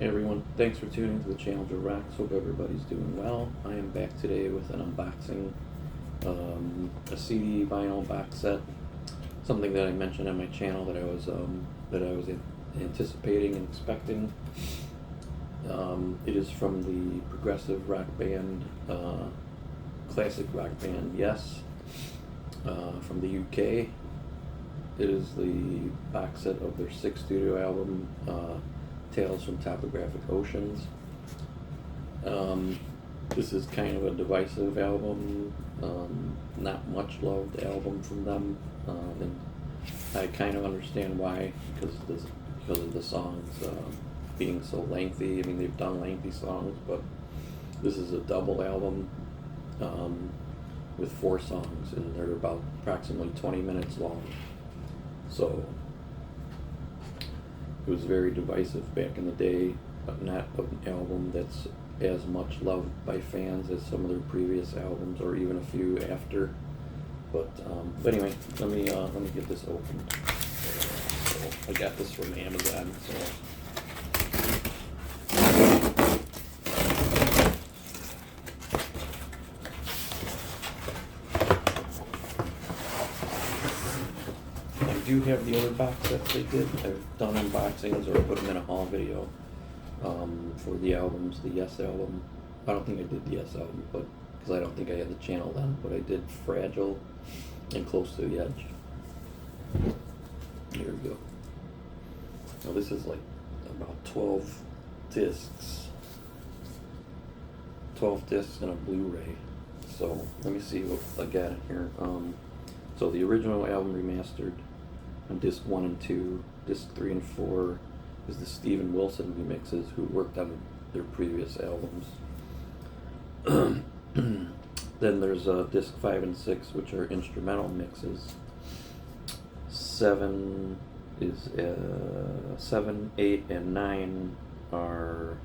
Hey everyone, thanks for tuning to the channel Joe Rocks. Hope everybody's doing well. I am back today with an unboxing, a CD vinyl box set. Something that I mentioned on my channel that I was anticipating and expecting. It is from the progressive rock band, classic rock band Yes, from the UK. It is the box set of their 6th studio album, Tales from Topographic Oceans. This is kind of a divisive album, not much loved album from them, and I kind of understand why, because of the songs being so lengthy. I mean, they've done lengthy songs, but this is a double album with 4 songs, and they're about approximately 20 minutes long. So it was very divisive back in the day, but not an album that's as much loved by fans as some of their previous albums, or even a few after. But anyway, let me get this open. So I got this from Amazon. So I do have the other box sets they did. I've done unboxings or put them in a haul video for the albums. The Yes album. I don't think I did the Yes album, but because I don't think I had the channel then. But I did Fragile and Close to the Edge. Here we go. Now this is like about 12 discs. 12 discs and a Blu-ray. So let me see what I got in here. So the original album remastered on disc 1 and 2. Disc 3 and 4 is the Steven Wilson remixes, who worked on their previous albums. Then there's disc 5 and 6, which are instrumental mixes. 7 is 7, 8, and 9 are,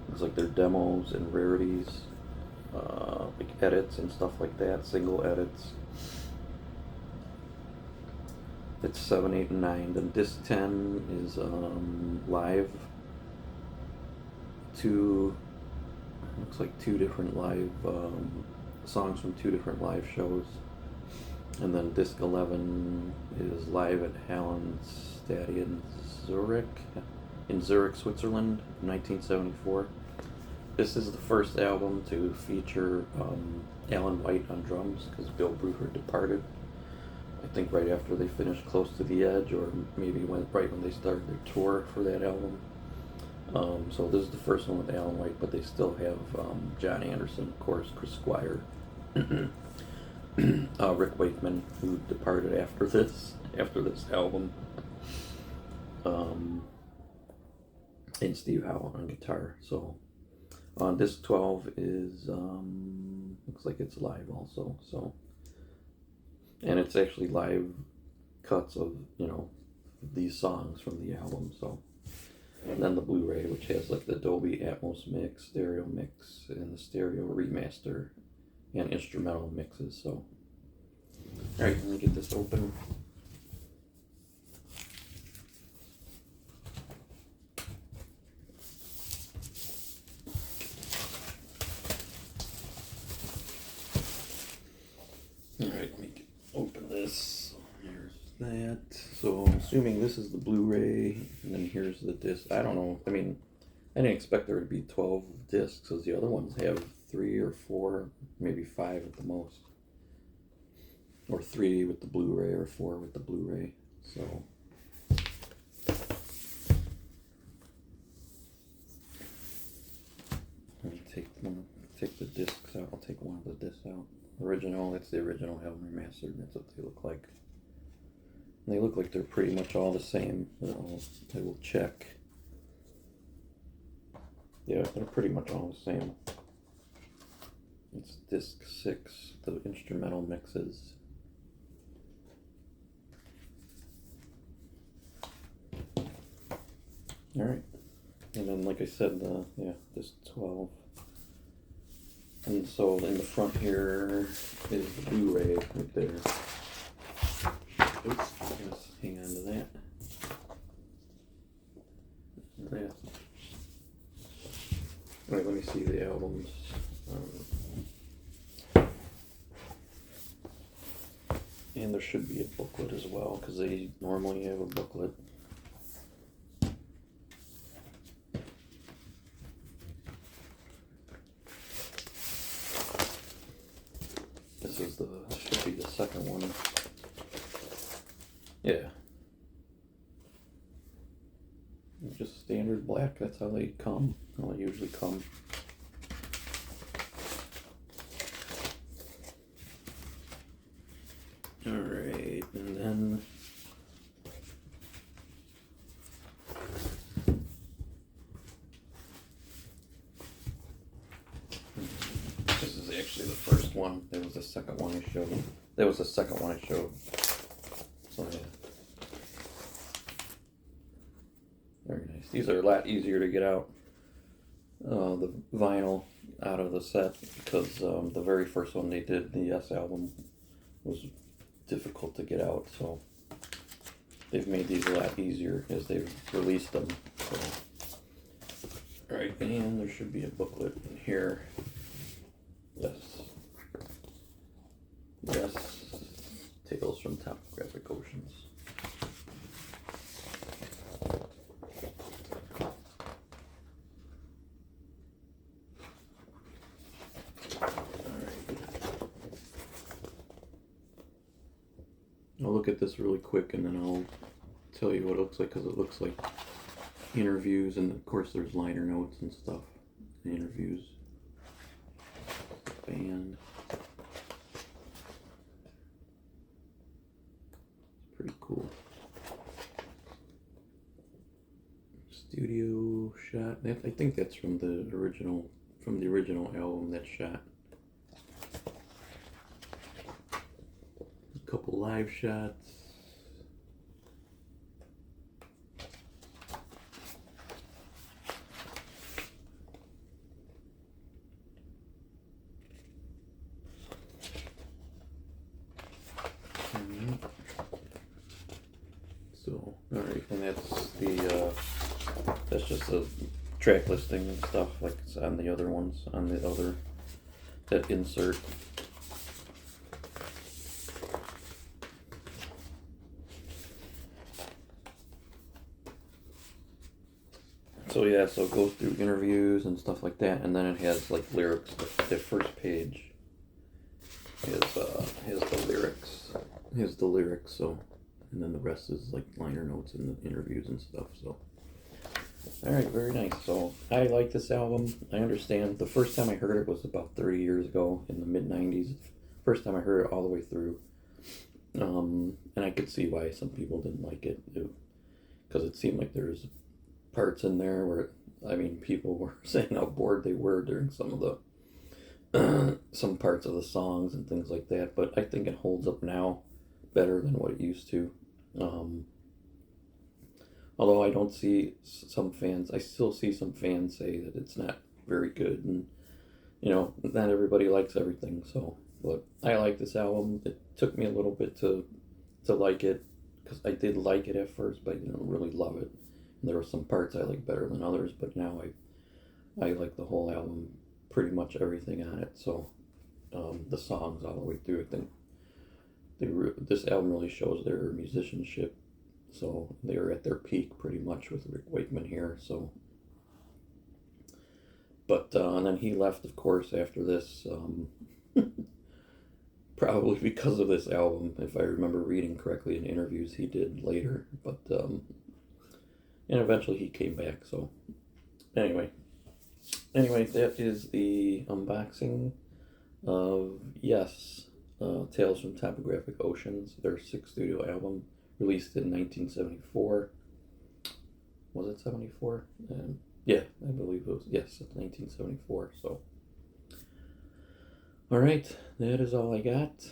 looks like they're demos and rarities, like edits and stuff like that, single edits. It's 7, 8, and 9. Then disc 10 is live. Looks like 2 different live songs from 2 different live shows. And then disc 11 is live at Hallenstadion in Zurich, Switzerland, 1974. This is the first album to feature Alan White on drums, because Bill Bruford departed, I think, right after they finished Close to the Edge, or maybe right when they started their tour for that album. So this is the first one with Alan White, but they still have John Anderson, of course, Chris Squire, Rick Wakeman, who departed after this album, and Steve Howe on guitar. So on disc 12 is looks like it's live also. So, and it's actually live cuts of these songs from the album. So, and then the Blu-ray, which has like the Dolby Atmos mix, stereo mix, and the stereo remaster, and instrumental mixes. So, all right, let me get this open. All right, let me open this. Here's that. So I'm assuming this is the Blu-ray, and then here's the disc. I don't know. I mean, I didn't expect there to be 12 discs, because the other ones have 3 or 4, maybe 5 at the most. Or 3 with the Blu-ray, or 4 with the Blu-ray. So let me take the discs out. I'll take one of the discs out. Original, that's the original album remastered, and that's what they look like. And they look like they're pretty much all the same. I will check. Yeah, they're pretty much all the same. It's disc 6, the instrumental mixes. Alright. And then, like I said, disc 12. And so in the front here is the Blu-ray right there. Oops, let's hang on to that. Alright, let me see the albums. And there should be a booklet as well, because they normally have a booklet. This is should be the second one. Yeah. Just standard black, that's how they come. How they usually come. Alright, and then this is actually the first one. That was the second one I showed. That was the second one I showed. So yeah. Very nice. These are a lot easier to get out, the vinyl out of the set, because the very first one they did, the Yes album, was difficult to get out, so they've made these a lot easier as they've released them. So. Alright, and there should be a booklet in here. Yes. Yes. Tales from Topographic Oceans. I'll look at this really quick and then I'll tell you what it looks like, because it looks like interviews, and of course there's liner notes and stuff. The interviews. Band. It's pretty cool. Studio shot. I think that's from the original album, that shot. A couple live shots. So, alright, and that's just the track listing and stuff like it's on the other ones, on the other, that insert. So yeah, so it goes through interviews and stuff like that, and then it has like lyrics. The first page has the lyrics. Has the lyrics, so, and then the rest is like liner notes and the interviews and stuff. So, all right, very nice. So I like this album. I understand. The first time I heard it was about 30 years ago in the mid '90s. First time I heard it all the way through, and I could see why some people didn't like it, because it seemed like there's parts in there where, I mean, people were saying how bored they were during some of the some parts of the songs and things like that. But I think it holds up now better than what it used to. Although I don't see some fans, I still see some fans say that it's not very good, and you know, not everybody likes everything. So, but I like this album. It took me a little bit to like it, because I did like it at first, but I didn't really love it. And there were some parts I like better than others, but now I like the whole album, pretty much everything on it. So the songs all the way through, I think this album really shows their musicianship. So they were at their peak pretty much with Rick Wakeman here. So, but and then he left, of course, after this, probably because of this album, if I remember reading correctly in interviews he did later. But and eventually he came back. So anyway, that is the unboxing of Yes, Tales from Topographic Oceans, their 6th studio album, released in 1974. Was it 74? Yeah, I believe it was. Yes, 1974. So, all right, that is all I got.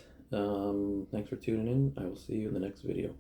Thanks for tuning in. I will see you in the next video.